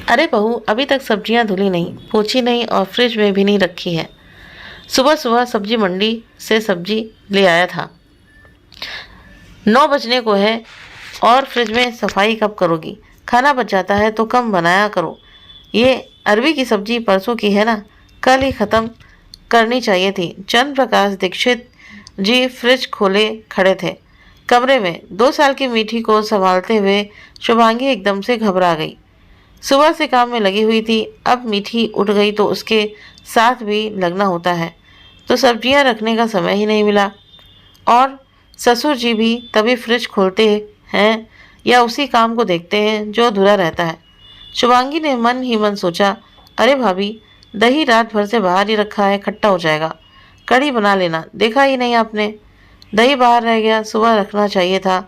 अरे बहू, अभी तक सब्जियां धुली नहीं, पोंछी नहीं और फ्रिज में भी नहीं रखी है। सुबह सुबह सब्जी मंडी से सब्जी ले आया था। 9 बजने को है और फ्रिज में सफाई कब करोगी? खाना बच जाता है तो कम बनाया करो। ये अरबी की सब्जी परसों की है ना, कल ही ख़त्म करनी चाहिए थी। चंद्र प्रकाश दीक्षित जी फ्रिज खोले खड़े थे। कमरे में 2 साल की मीठी को संभालते हुए शुभांगी एकदम से घबरा गई। सुबह से काम में लगी हुई थी, अब मीठी उठ गई तो उसके साथ भी लगना होता है, तो सब्जियां रखने का समय ही नहीं मिला। और ससुर जी भी तभी फ्रिज खोलते हैं या उसी काम को देखते हैं जो अधूरा रहता है। शुभांगी ने मन ही मन सोचा, अरे भाभी, दही रात भर से बाहर ही रखा है, खट्टा हो जाएगा। कढ़ी बना लेना, देखा ही नहीं आपने? दही बाहर रह गया, सुबह रखना चाहिए था।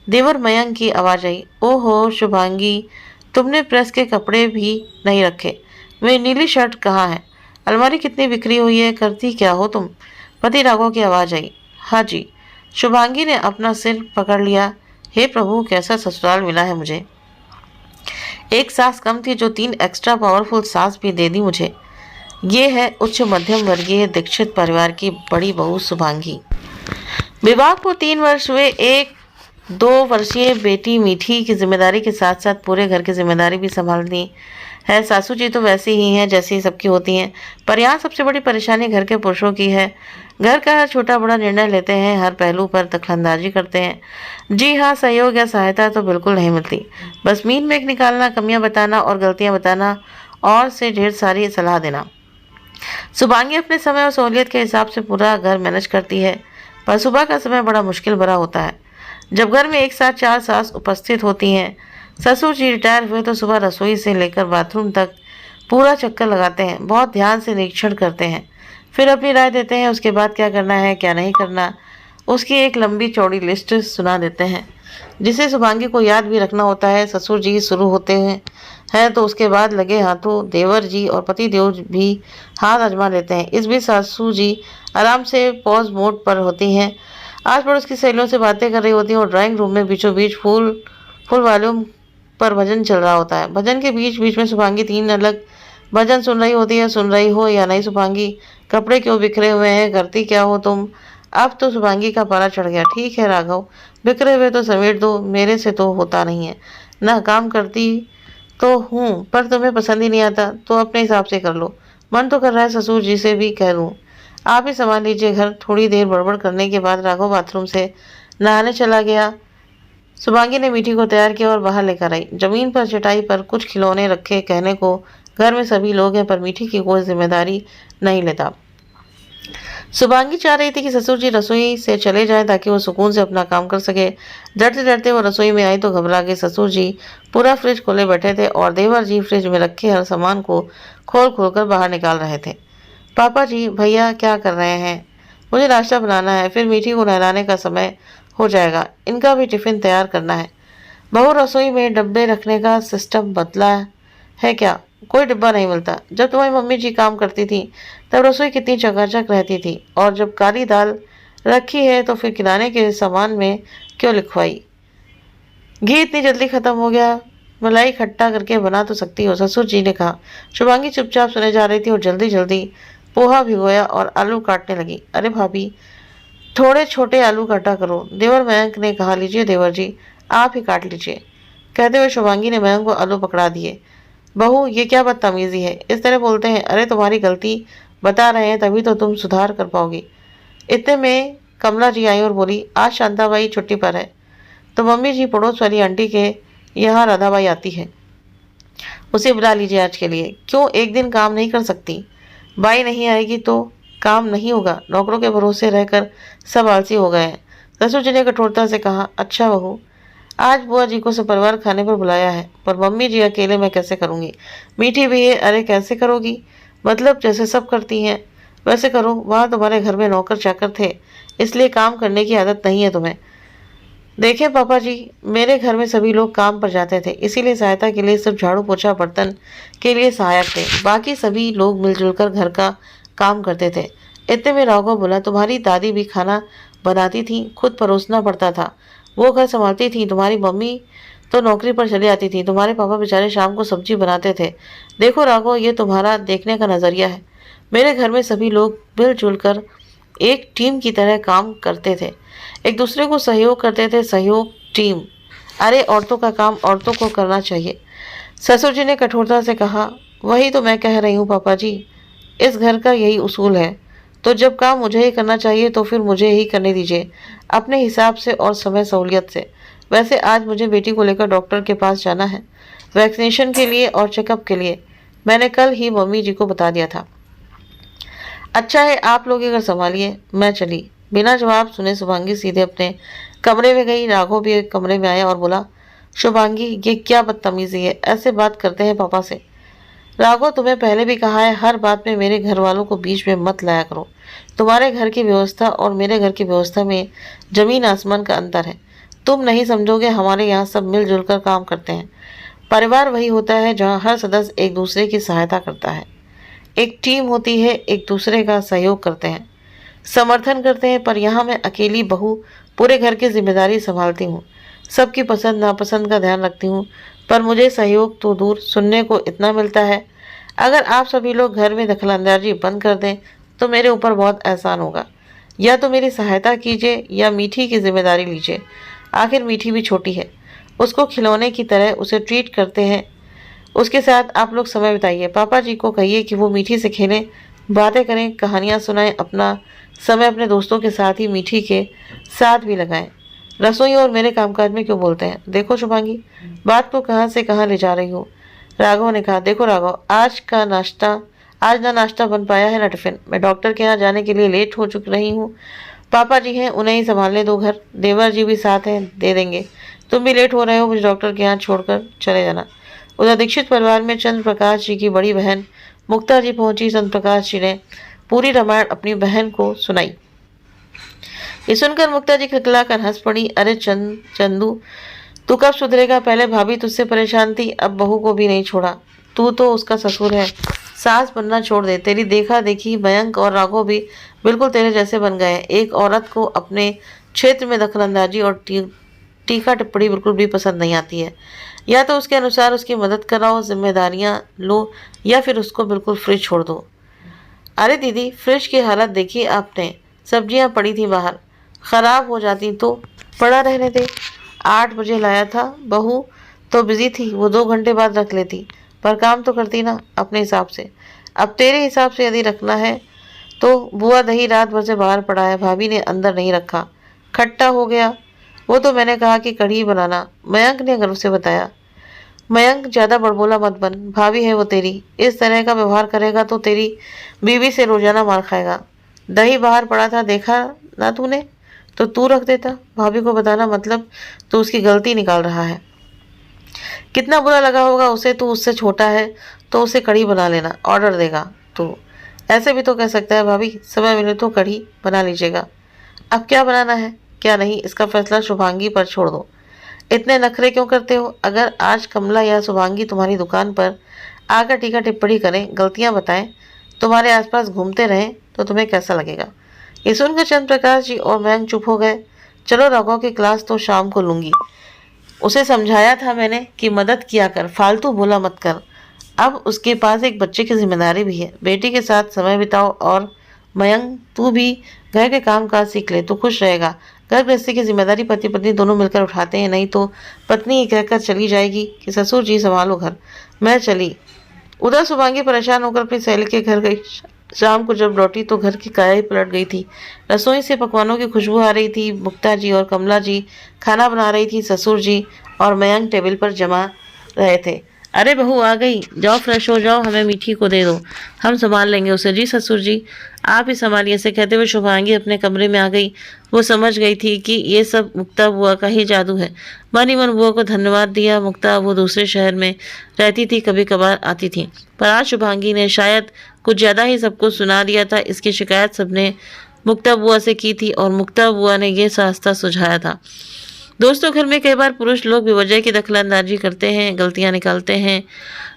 देवर मयंक की आवाज़ आई, ओहो शुभांगी, तुमने प्रेस के कपड़े भी नहीं रखे। मेरी नीली शर्ट कहाँ है? अलमारी कितनी बिखरी हुई है, करती क्या हो तुम? पति राघव की आवाज़ आई, हाँ जी। शुभांगी ने अपना सिर पकड़ लिया, हे प्रभु, कैसा ससुराल मिला है मुझे। एक सास कम थी जो 3 एक्स्ट्रा पावरफुल सास भी दे दी मुझे। ये है उच्च मध्यम वर्गीय दीक्षित परिवार की बड़ी बहू शुभांगी। विवाह को 3 वर्ष हुए। एक 2 वर्षीय बेटी मीठी की जिम्मेदारी के साथ साथ पूरे घर की जिम्मेदारी भी संभालनी है। सासू जी तो वैसी ही हैं जैसी सबकी होती हैं, पर यहाँ सबसे बड़ी परेशानी घर के पुरुषों की है। घर का हर छोटा बड़ा निर्णय लेते हैं, हर पहलू पर दखलंदाजी करते हैं। जी हाँ, सहयोग या सहायता तो बिल्कुल नहीं मिलती। बस मीन मेघ निकालना, कमियां बताना और गलतियां बताना और से ढेर सारी सलाह देना। शुभांगी अपने समय और सहूलियत के हिसाब से पूरा घर मैनेज करती है, पर सुबह का समय बड़ा मुश्किल भरा होता है जब घर में एक साथ 4 सास उपस्थित होती हैं। ससुर जी रिटायर हुए तो सुबह रसोई से लेकर बाथरूम तक पूरा चक्कर लगाते हैं, बहुत ध्यान से निरीक्षण करते हैं, फिर अपनी राय देते हैं। उसके बाद क्या करना है क्या नहीं करना, उसकी एक लंबी चौड़ी लिस्ट सुना देते हैं, जिसे शुभांगी को याद भी रखना होता है। ससुर जी शुरू होते हैं तो उसके बाद लगे हाथों देवर जी और पति देव भी हाथ आजमा लेते हैं। इस बीच सासू जी आराम से पॉज मोड पर होती हैं, आस पड़ोस की सहेलियों से बातें कर रही होती हैं और ड्राइंग रूम में बीचों बीच फुल वॉल्यूम पर भजन चल रहा होता है। भजन के बीच बीच में शुभांगी 3 अलग भजन सुन रही होती है। सुन रही हो या नहीं शुभांगी, कपड़े क्यों बिखरे हुए हैं, करती क्या हो तुम? अब तो शुभांगी का पारा चढ़ गया। ठीक है राघव, बिखरे हुए तो समेट दो, मेरे से तो होता नहीं है ना। काम करती तो हूँ, पर तुम्हें पसंद ही नहीं आता तो अपने हिसाब से कर लो। मन तो कर रहा है ससुर जी से भी कह दूँ, आप ही संभाल लीजिए घर। थोड़ी देर बड़बड़ करने के बाद राघव बाथरूम से नहाने चला गया। शुभांगी ने मीठी को तैयार किया और बाहर लेकर आई। जमीन पर चटाई पर कुछ खिलौने रखे, कहने को घर में सभी लोग हैं, पर मीठी की कोई जिम्मेदारी नहीं लेता। शुभांगी चाह रही थी कि ससुर जी रसोई से चले जाएं ताकि वो सुकून से अपना काम कर सके। डरते डरते वो रसोई में आई तो घबरा गई। ससुर जी पूरा फ्रिज खोले बैठे थे और देवर जी फ्रिज में रखे हर सामान को खोल खोल कर बाहर निकाल रहे थे। पापा जी, भैया क्या कर रहे हैं? मुझे नाश्ता बनाना है, फिर मीठी को नहलाने का समय हो जाएगा, इनका भी टिफिन तैयार करना है। बहू, रसोई में डब्बे रखने का सिस्टम बदला है क्या? कोई डिब्बा नहीं मिलता। जब तुम्हारी मम्मी जी काम करती थी तब रसोई कितनी चकाचक रहती थी, और जब काली दाल रखी है तो फिर किराने के सामान में क्यों लिखवाई? घी इतनी जल्दी खत्म हो गया, मलाई खट्टा करके बना तो सकती हो, ससुर जी ने कहा। शुभांगी चुपचाप सुने जा रही थी और जल्दी जल्दी पोहा भिगोया और आलू काटने लगी। अरे भाभी, थोड़े छोटे आलू काटा करो, देवर मयंक ने कहा। लीजिए देवर जी, आप ही काट लीजिए, कहते हुए शुभांगी ने मयंक को आलू पकड़ा दिए। बहू, ये क्या बदतमीजी है, इस तरह बोलते हैं? अरे तुम्हारी गलती बता रहे हैं, तभी तो तुम सुधार कर पाओगी। इतने में कमला जी आई और बोली, आज शांताबाई छुट्टी पर है तो मम्मी जी पड़ोस वाली आंटी के यहाँ राधाबाई आती है, उसे बुला लीजिए आज के लिए। क्यों, एक दिन काम नहीं कर सकती? बाई नहीं आएगी तो काम नहीं होगा, नौकरों के भरोसे रहकर सब आलसी हो गए हैं। ससुर जी ने कठोरता से कहा। अच्छा बहू, आज बुआ जी को सपरिवार खाने पर बुलाया है, पर मम्मी जी अकेले मैं कैसे करूँगी? मीठी भी है। अरे कैसे करोगी? मतलब जैसे सब करती हैं वैसे करो। वहाँ तुम्हारे घर में नौकर चाकर थे, इसलिए काम करने की आदत नहीं है तुम्हें। देखें पापा जी, मेरे घर में सभी लोग काम पर जाते थे, इसीलिए सहायता के लिए सिर्फ झाड़ू पोछा बर्तन के लिए सहायक थे, बाकी सभी लोग मिलजुल कर घर का काम करते थे। इतने में राघव बोला, तुम्हारी दादी भी खाना बनाती थी, खुद परोसना पड़ता था, वो घर संभालती थी। तुम्हारी मम्मी तो नौकरी पर चली आती थी। तुम्हारे पापा बेचारे शाम को सब्जी बनाते थे। देखो राघव, ये तुम्हारा देखने का नज़रिया है। मेरे घर में सभी लोग मिलजुल कर एक टीम की तरह काम करते थे, एक दूसरे को सहयोग करते थे। सहयोग, टीम, अरे औरतों का काम औरतों को करना चाहिए। ससुर जी ने कठोरता से कहा। वही तो मैं कह रही हूँ पापा जी, इस घर का यही उसूल है। तो जब काम मुझे ही करना चाहिए तो फिर मुझे ही करने दीजिए, अपने हिसाब से और समय सहूलियत से। वैसे आज मुझे बेटी को लेकर डॉक्टर के पास जाना है, वैक्सीनेशन के लिए और चेकअप के लिए। मैंने कल ही मम्मी जी को बता दिया था। अच्छा है, आप लोग अगर संभालिए, मैं चली। बिना जवाब सुने शुभांगी सीधे अपने कमरे में गई। राघव भी एक कमरे में आया और बोला, शुभांगी ये क्या बदतमीजी है, ऐसे बात करते हैं पापा से। राघव, तुम्हें पहले भी कहा है, हर बात में मेरे घर वालों को बीच में मत लाया करो। तुम्हारे घर की व्यवस्था और मेरे घर की व्यवस्था में जमीन आसमान का अंतर है। तुम नहीं समझोगे, हमारे यहाँ सब मिलजुल कर काम करते हैं। परिवार वही होता है जहाँ हर सदस्य एक दूसरे की सहायता करता है। एक टीम होती है, एक दूसरे का सहयोग करते हैं, समर्थन करते हैं। पर यहाँ मैं अकेली बहू पूरे घर की जिम्मेदारी संभालती हूँ, सबकी पसंद नापसंद का ध्यान रखती हूँ। पर मुझे सहयोग तो दूर, सुनने को इतना मिलता है। अगर आप सभी लोग घर में दखलंदाजी बंद कर दें तो मेरे ऊपर बहुत एहसान होगा। या तो मेरी सहायता कीजिए या मीठी की जिम्मेदारी लीजिए। आखिर मीठी भी छोटी है, उसको खिलौने की तरह उसे ट्रीट करते हैं। उसके साथ आप लोग समय बिताइए। पापा जी को कहिए कि वो मीठी से खेलें, बातें करें, कहानियाँ सुनाएं। अपना समय अपने दोस्तों के साथ ही मीठी के साथ भी लगाएं। रसोई और मेरे कामकाज में क्यों बोलते हैं? देखो शुभांगी, बात को कहाँ से कहाँ ले जा रही हो। राघव ने कहा, देखो राघव, आज ना नाश्ता बन पाया है ना टिफिन। मैं डॉक्टर के यहाँ जाने के लिए लेट हो चुक रही हूँ। पापा जी हैं, उन्हें ही संभालने दो घर। देवर जी भी साथ हैं, दे देंगे। तुम भी लेट हो रहे हो, मुझे डॉक्टर के यहाँ छोड़कर चले जाना। उधर दीक्षित परिवार में चंद्र प्रकाश जी की बड़ी बहन मुक्ता जी पहुंची। चंद्र प्रकाश जी ने पूरी रामायण अपनी बहन को सुनाई। ये सुनकर मुक्ता जी खिलखिलाकर हंस पड़ी। अरे चंदू, तू कब सुधरेगा? पहले भाभी तुझसे परेशान थी, अब बहू को भी नहीं छोड़ा। तू तो उसका ससुर है, सास बनना छोड़ दे। तेरी देखा देखी मयंक और राघव भी बिल्कुल तेरे जैसे बन गए हैं। एक औरत को अपने क्षेत्र में दखलंदाजी और टीका टिप्पणी बिल्कुल भी पसंद नहीं आती है। या तो उसके अनुसार उसकी मदद कराओ, जिम्मेदारियां लो, या फिर उसको बिल्कुल फ्रिज छोड़ दो। अरे दीदी, फ्रिज की हालत देखी आपने? सब्जियां पड़ी थी बाहर, खराब हो जाती तो पड़ा रहने दे। 8 बजे लाया था, बहू तो बिजी थी, वो 2 घंटे बाद रख लेती। पर काम तो करती ना अपने हिसाब से। अब तेरे हिसाब से यदि रखना है तो बुआ दही रात भर से बाहर पड़ा है, भाभी ने अंदर नहीं रखा, खट्टा हो गया। वो तो मैंने कहा कि कढ़ी बनाना, मयंक ने गर्व से बताया। मयंक, ज़्यादा बड़बोला मत बन, भाभी है वो तेरी। इस तरह का व्यवहार करेगा तो तेरी बीवी से रोजाना मार खाएगा। दही बाहर पड़ा था, देखा ना तूने? तो तू रख देता। भाभी को बताना मतलब तू उसकी गलती निकाल रहा है। कितना बुरा लगा होगा उसे। तू उससे छोटा है तो उसे कढ़ी बना लेना ऑर्डर देगा तू। ऐसे भी तो कह सकता है, भाभी समय मिले तो कढ़ी बना लीजिएगा। अब क्या बनाना है क्या नहीं, इसका फैसला शुभांगी पर छोड़ दो। इतने नखरे क्यों करते हो? अगर आज कमला या शुभांगी तुम्हारी दुकान पर आकर टीका टिप्पणी करें, गलतियां बताएं, तुम्हारे आसपास घूमते रहें तो तुम्हें कैसा लगेगा? ये सुनकर चंद्र प्रकाश जी और मयंक चुप हो गए। चलो राघव की क्लास तो शाम को लूंगी। उसे समझाया था मैंने कि मदद किया कर, फालतू बोला मत कर। अब उसके पास एक बच्चे की जिम्मेदारी भी है, बेटी के साथ समय बिताओ। और मयंक, तू भी घर के काम काज सीख ले तो खुश रहेगा। घर गृहस्थी की जिम्मेदारी पति पत्नी दोनों मिलकर उठाते हैं, नहीं तो पत्नी ये कहकर चली जाएगी कि ससुर जी संभालो घर, मैं चली। उधर शुभांगी परेशान होकर अपनी सहेली के घर गई। शाम को जब लौटी तो घर की काया ही पलट गई थी। रसोई से पकवानों की खुशबू आ रही थी। मुक्ता जी और कमला जी खाना बना रही थी। ससुर जी और मयंक टेबल पर जमा रहे थे। अरे बहू आ गई, जाओ फ्रेश हो जाओ, हमें मीठी को दे दो, हम संभाल लेंगे उसे। जी ससुर जी, आप ही संभालिए। ऐसे कहते हुए शुभांगी अपने कमरे में आ गई। वो समझ गई थी कि ये सब मुक्ता बुआ का ही जादू है। मन ही मन बुआ को धन्यवाद दिया। मुक्ता वो दूसरे शहर में रहती थी, कभी कभार आती थी, पर आज शुभांगी ने शायद कुछ ज़्यादा ही सबको सुना दिया था। इसकी शिकायत सबने मुक्ता बुआ से की थी और मुक्ता बुआ ने यह रास्ता सुझाया था। दोस्तों, घर में कई बार पुरुष लोग बेवजह की दखलंदाजी करते हैं, गलतियां निकालते हैं,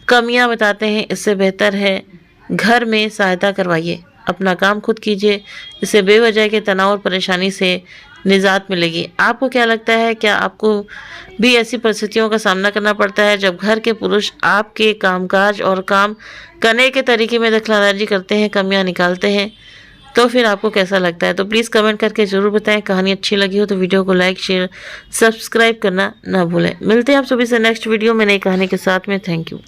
कमियां बताते हैं। इससे बेहतर है घर में सहायता करवाइए, अपना काम खुद कीजिए। इससे बेवजह के तनाव और परेशानी से निजात मिलेगी। आपको क्या लगता है, क्या आपको भी ऐसी परिस्थितियों का सामना करना पड़ता है जब घर के पुरुष आपके कामकाज और काम करने के तरीके में दखलंदाजी करते हैं, कमियां निकालते हैं? तो फिर आपको कैसा लगता है? तो प्लीज़ कमेंट करके ज़रूर बताएं। कहानी अच्छी लगी हो तो वीडियो को लाइक, शेयर, सब्सक्राइब करना ना भूलें। मिलते हैं आप सभी से नेक्स्ट वीडियो में नई कहानी के साथ में। Thank you.